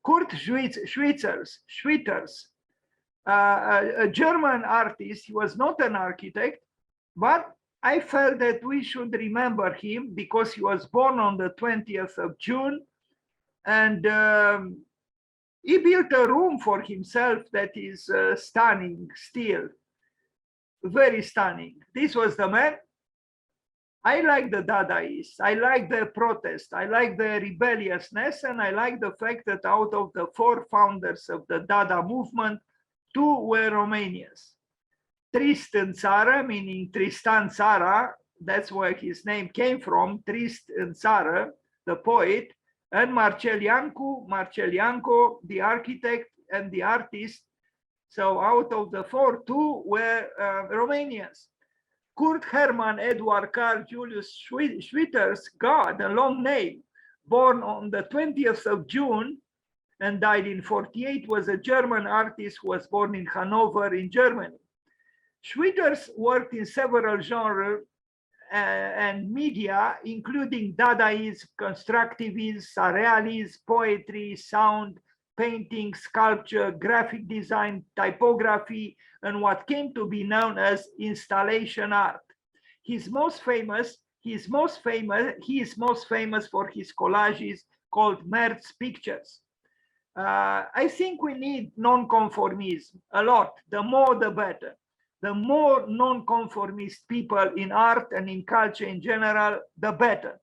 Schwitters, a German artist. He was not an architect, but I felt that we should remember him because he was born on the 20th of June, and he built a room for himself that is stunning still, very stunning. This was the man. I like the Dadaists, I like the protest, I like the rebelliousness, and I like the fact that out of the 4 founders of the Dada movement, 2 were Romanians. Tristan Țară, meaning Tristan Țară, that's where his name came from, Tristan Țară, the poet, and Marcel Iancu, the architect and the artist. So out of the 4, 2 were Romanians. Kurt Hermann Eduard Karl Julius Schwitters, God, a long name, born on the 20th of June and died in 1948, was a German artist who was born in Hanover in Germany. Schwitters worked in several genres and media, including Dadaism, constructivism, surrealism, poetry, sound, painting, sculpture, graphic design, typography, and what came to be known as installation art. He is most famous for his collages called Merz pictures. I think we need nonconformism a lot. The more, the better. The more nonconformist people in art and in culture in general, the better.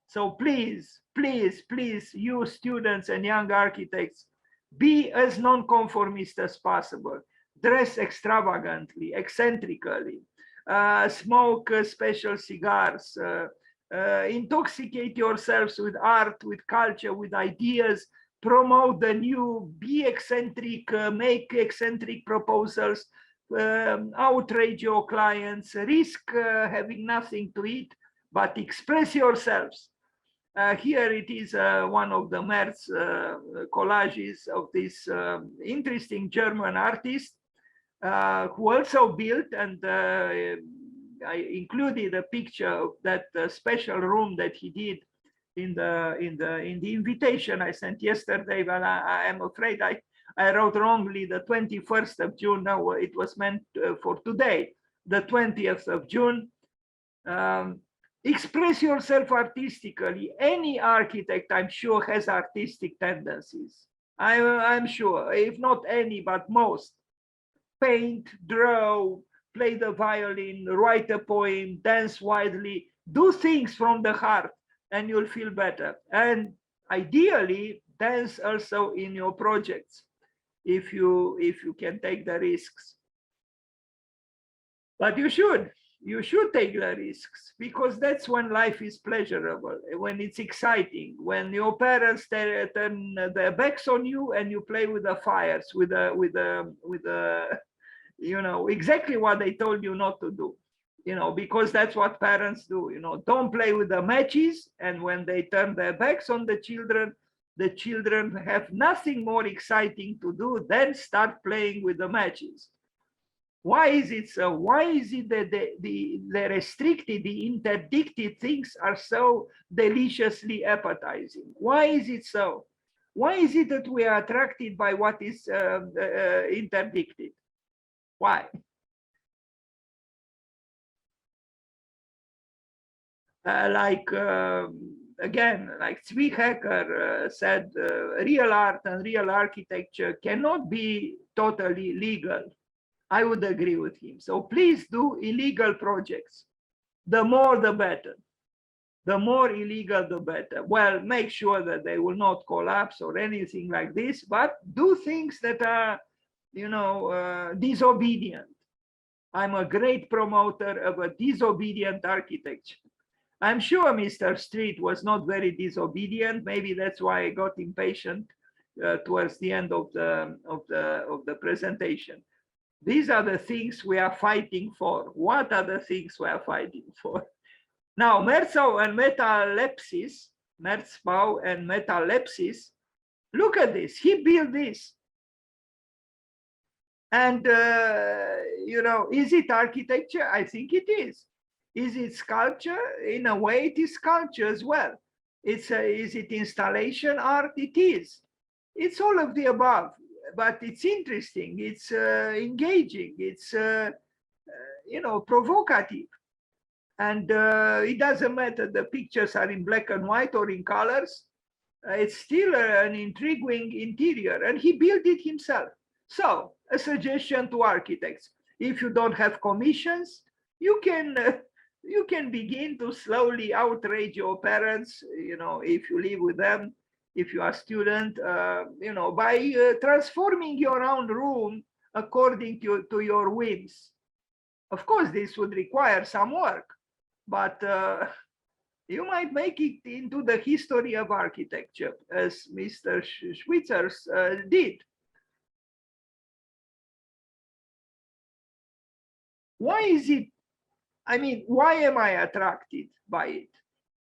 So please, please, please, you students and young architects, be as nonconformist as possible. Dress extravagantly, eccentrically, smoke special cigars, intoxicate yourselves with art, with culture, with ideas, promote the new, be eccentric, make eccentric proposals, outrage your clients, risk having nothing to eat, but express yourselves. Here it is one of the Merz collages of this interesting German artist who also built, and I included a picture of that special room that he did in the invitation I sent yesterday. But I am afraid I wrote wrongly the 21st of June. No, it was meant for today, the 20th of June. Express yourself artistically. Any architect, I'm sure, has artistic tendencies. I'm sure, if not any, but most. Paint, draw, play the violin, write a poem, dance widely, do things from the heart, and you'll feel better. And ideally, dance also in your projects, if you can take the risks. But you should take the risks, because that's when life is pleasurable, when it's exciting, when your parents turn their backs on you and you play with the fires, with you know, exactly what they told you not to do, you know, because that's what parents do, you know, don't play with the matches. And when they turn their backs on the children have nothing more exciting to do than start playing with the matches. Why is it so? Why is it that the restricted, the interdicted things are so deliciously appetizing? Why is it so? Why is it that we are attracted by what is interdicted? Why? Again, like Zwihacker said, real art and real architecture cannot be totally legal. I would agree with him. So please do illegal projects. The more, the better. The more illegal, the better. Well, make sure that they will not collapse or anything like this, but do things that are, you know, disobedient. I'm a great promoter of a disobedient architecture. I'm sure Mr. Street was not very disobedient. Maybe that's why I got impatient towards the end of the presentation. These are the things we are fighting for. What are the things we are fighting for? Now, Merzbau and metalepsis, look at this. He built this. And, you know, is it architecture? I think it is. Is it sculpture? In a way, it is sculpture as well. Is it installation art? It is. It's all of the above, but it's interesting, it's engaging, it's provocative. And it doesn't matter the pictures are in black and white or in colors, it's still an intriguing interior, and he built it himself. So a suggestion to architects: if you don't have commissions, you can begin to slowly outrage your parents, if you live with them, if you are a student, by transforming your own room according to your whims. Of course, this would require some work, but you might make it into the history of architecture, as Mr. Schwitters did. Why is it, why am I attracted by it?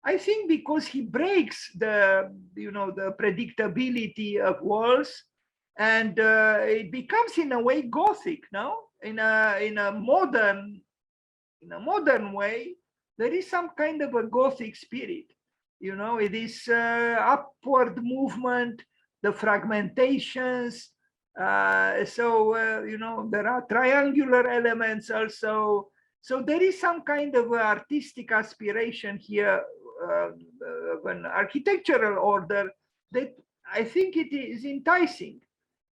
I think because he breaks the predictability of walls, and it becomes in a way Gothic, no? In a modern way, there is some kind of a Gothic spirit. It is upward movement, the fragmentations. There are triangular elements also. So there is some kind of artistic aspiration here of an architectural order that I think it is enticing.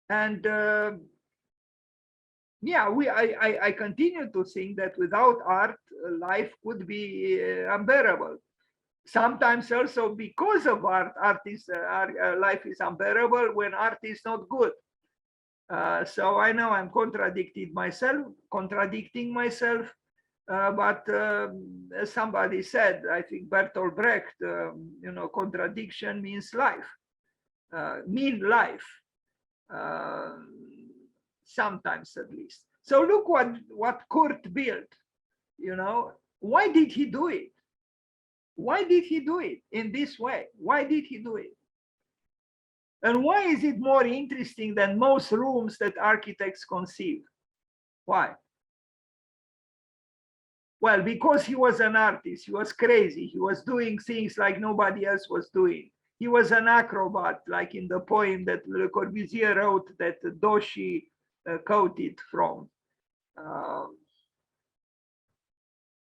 And I continue to think that without art, life could be unbearable. Sometimes also because of art, life is unbearable when art is not good. So I know I'm contradicting myself, but as somebody said, I think Bertolt Brecht, contradiction means life, sometimes at least. So look what Kurt built. Why did he do it? Why did he do it in this way? Why did he do it? And why is it more interesting than most rooms that architects conceive? Why? Well, because he was an artist. He was crazy. He was doing things like nobody else was doing. He was an acrobat, like in the poem that Le Corbusier wrote that Doshi quoted from.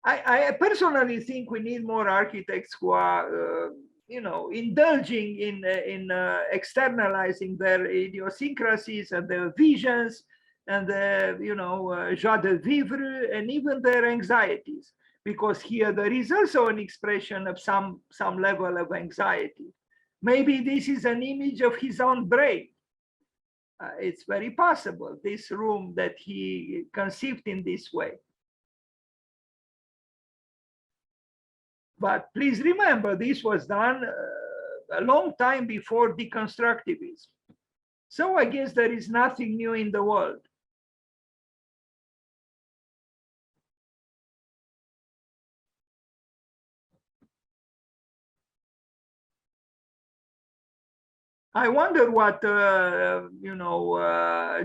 I personally think we need more architects who are, indulging in externalizing their idiosyncrasies and their visions and their, joie de vivre, and even their anxieties, because here there is also an expression of some level of anxiety. Maybe this is an image of his own brain. It's very possible, this room that he conceived in this way. But please remember, this was done a long time before deconstructivism. So I guess there is nothing new in the world. I wonder what,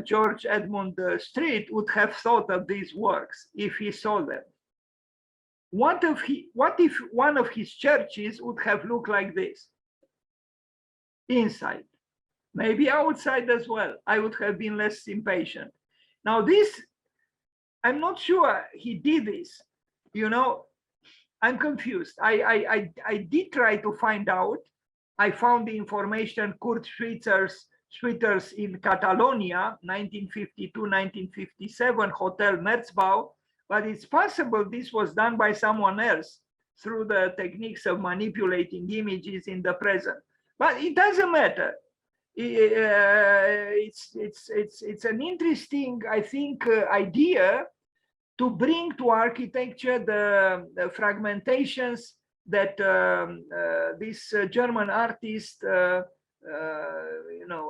George Edmund Street would have thought of these works if he saw them. What if one of his churches would have looked like this? Inside, maybe outside as well. I would have been less impatient. Now this, I'm not sure he did this. I'm confused. I did try to find out. I found the information, Kurt Schwitters in Catalonia, 1952-1957, Hotel Merzbau. But it's possible this was done by someone else through the techniques of manipulating images in the present. But it doesn't matter. It's an interesting, I think, idea to bring to architecture the fragmentations that this German artist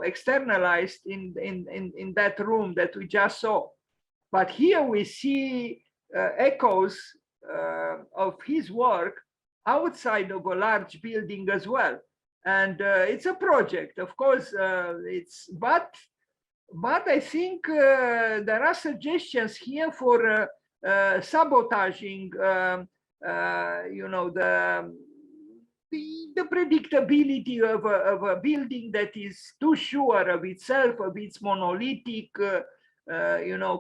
externalized in that room that we just saw. But here we see echoes of his work outside of a large building as well. And it's a project, of course. But I think there are suggestions here for sabotaging, the predictability of a building that is too sure of itself, of its monolithic,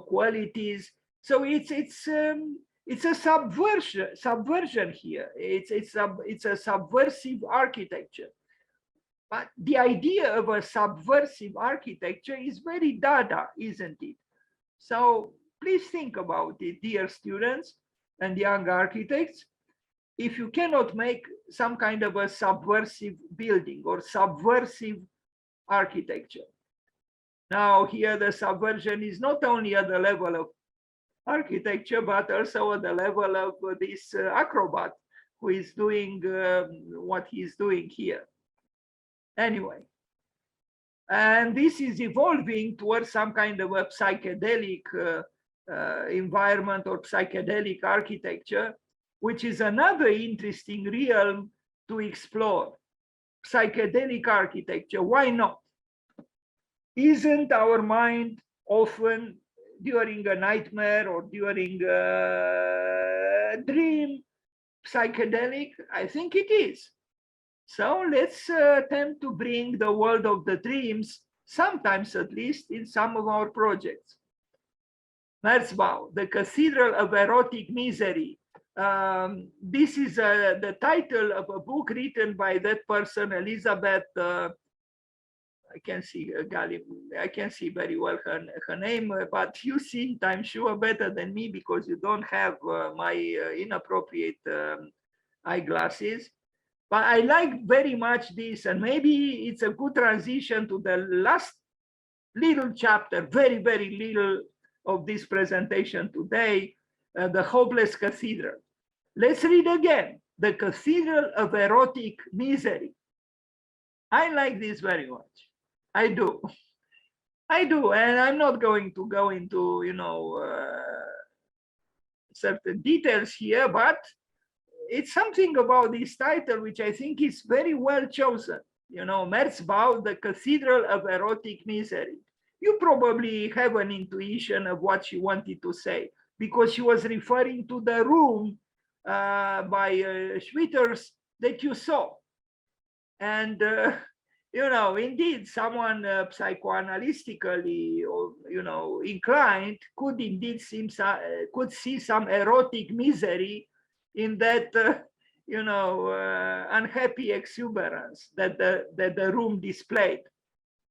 qualities. So it's a subversion here. It's a subversive architecture. But the idea of a subversive architecture is very Dada, isn't it? So please think about it, dear students and young architects. If you cannot make some kind of a subversive building or subversive architecture. Now here the subversion is not only at the level of architecture, but also at the level of this acrobat who is doing what he's doing here. Anyway, and this is evolving towards some kind of a psychedelic environment or psychedelic architecture, which is another interesting realm to explore. Psychedelic architecture, why not? Isn't our mind often during a nightmare or during a dream psychedelic? I think it is. So let's attempt to bring the world of the dreams, sometimes at least, in some of our projects. Merzbau, the Cathedral of Erotic Misery. This is the title of a book written by that person, Elizabeth. I can see I can see very well her name, but you see it, I'm sure, better than me because you don't have my inappropriate eyeglasses. But I like very much this, and maybe it's a good transition to the last little chapter, very, very little of this presentation today, the Hopeless Cathedral. Let's read again, the Cathedral of Erotic Misery. I like this very much. I do, and I'm not going to go into, certain details here, but it's something about this title which I think is very well chosen. Merzbau, the Cathedral of Erotic Misery. You probably have an intuition of what she wanted to say because she was referring to the room by Schwitters that you saw. And indeed, someone psychoanalytically, inclined could indeed could see some erotic misery in that, unhappy exuberance that the room displayed.